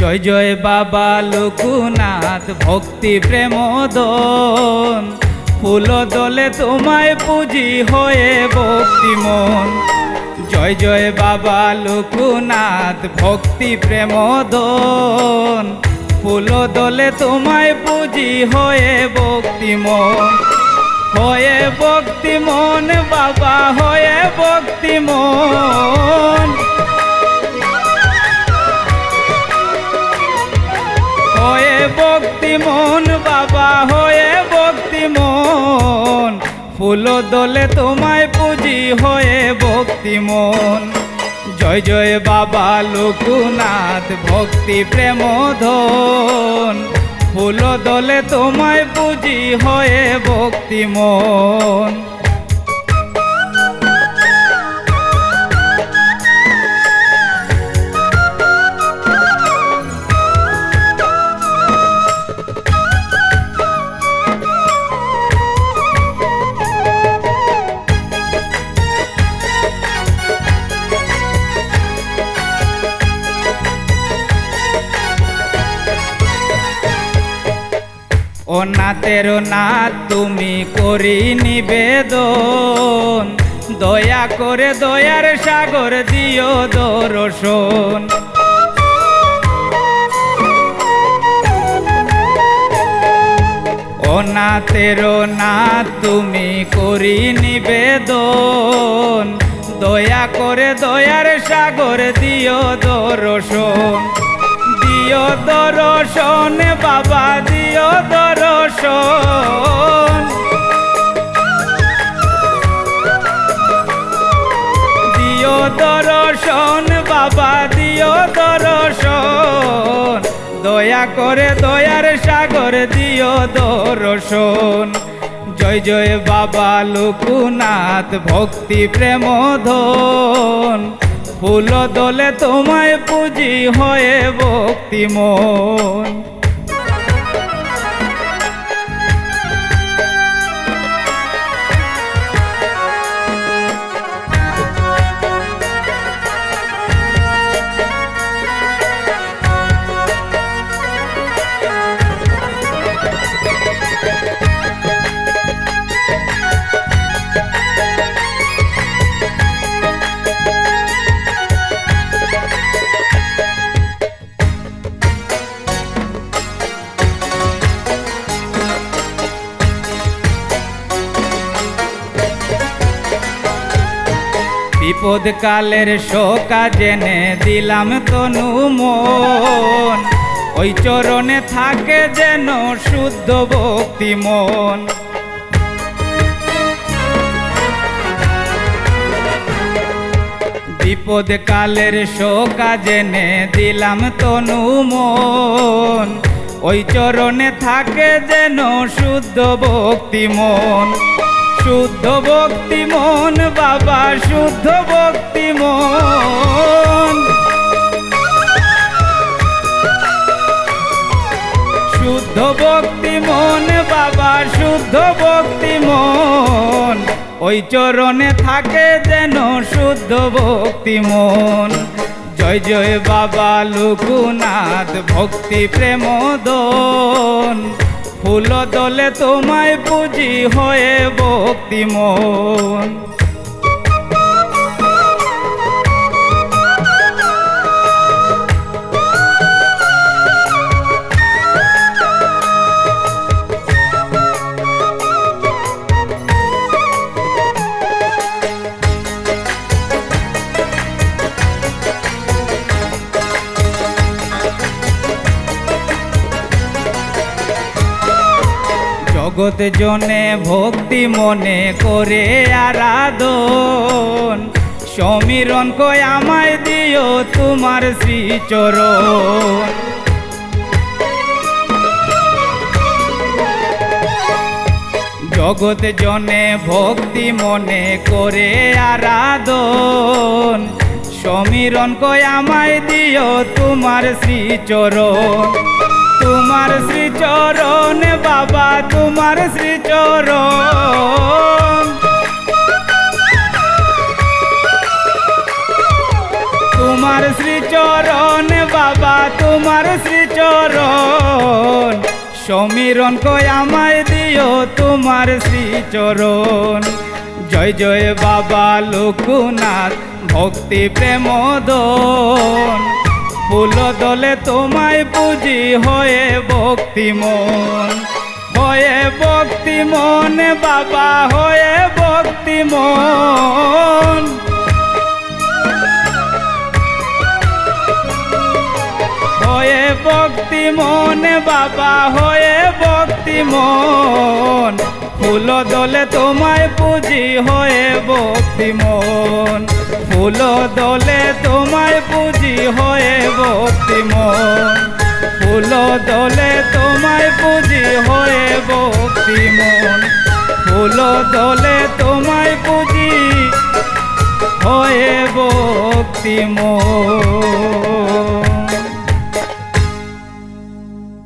জয় জয় বাবা লোকনাথ ভক্তি প্রেম দন, ফুল দলে তোমায় পুজি হয়ে ভক্তি মন। জয় জয় বাবা লোকনাথ ভক্তি প্রেম দন, ফুল দলে তোমায় পুজি হয়ে ভক্তি মন। হয়ে ভক্তি মন বাবা হয়ে ভক্তি মন, হয়ে ভক্তি মন বাবা হয়ে ভক্তি মন। ফুল দলে তোমায় পুজি হয়ে ভক্তি মন। জয় জয় বাবা লোকনাথ ভক্তি প্রেম ধন, ফুল দলে তোমায় পুজি হয়ে ভক্তি মন। ও নাথের নাথ তুমি করি নিবেদন, দয়া করে দয়ার সাগর দিও দর্শন। ও নাথের নাথ তুমি করি নিবেদন, দয়া করে দয়ার সাগর দিও দর্শন। দিও দর্শন বাবা দিও দর্শন, দিও দর্শন বাবা দিও দর্শন। দয়া করে দয়ার সাগর দিও দর্শন। জয় জয় বাবা লোকনাথ ভক্তি প্রেম ধন, ফুল দলে তোমায় পুজি হয়ে ভক্তি মন। বিপদ কালের শোকা জেনে দিলাম তনু মন, ওই চরণে থাকে যেন শুদ্ধ ভক্তি মন। বিপদ কালের শোকা জেনে দিলাম তনু মন, ওই চরণে থাকে যেন শুদ্ধ ভক্তি মন। শুদ্ধ ভক্তি মন বাবা শুদ্ধ ভক্তি মন, শুদ্ধ ভক্তি মন বাবা শুদ্ধ ভক্তি মন। ওই চরণে থাকে যেন শুদ্ধ ভক্তি মন। জয় জয় বাবা লোকনাথ ভক্তি প্রেম ধন, ফুল দলে তোমায় পুজি হয়ে ভক্তি মন। জগৎ জনে ভক্তি মনে করে আরাধন, সমীরণ কয় আমায় দিও তোমার শ্রীচরণ। জগৎ জনে ভক্তি মনে করে আরাধন, সমীরণ কয় আমায় দিও তোমার শ্রীচরণ। তোমার শ্রীচরণ বাবা তোমার শ্রীচরণ, তোমার শ্রীচরণ বাবা বাবা তোমার শ্রীচরণ, সমীরণ কই আমায় দিও তোমার শ্রীচরণ। জয় জয় বাবা লোকনাথ ভক্তি প্রেম দন, ফুল দলে তোমায় পুজি হয়ে ভক্তি মন, হয়ে ভক্তি মন বাবা হয়ে ভক্তি মন। হয়ে ভক্তি মন বাবা হয়ে ভক্তি মন, ফুল দলে তোমায় পুজি হয়ে ভক্তি মন, ফুল দলে তোমায় পুজি হয়ে ভক্তি মন, ফুল দলে তোমায় পুজি হয়ে ভক্তি মন, ফুল দলে তোমায় পুজি হয়ে ভক্তি মন।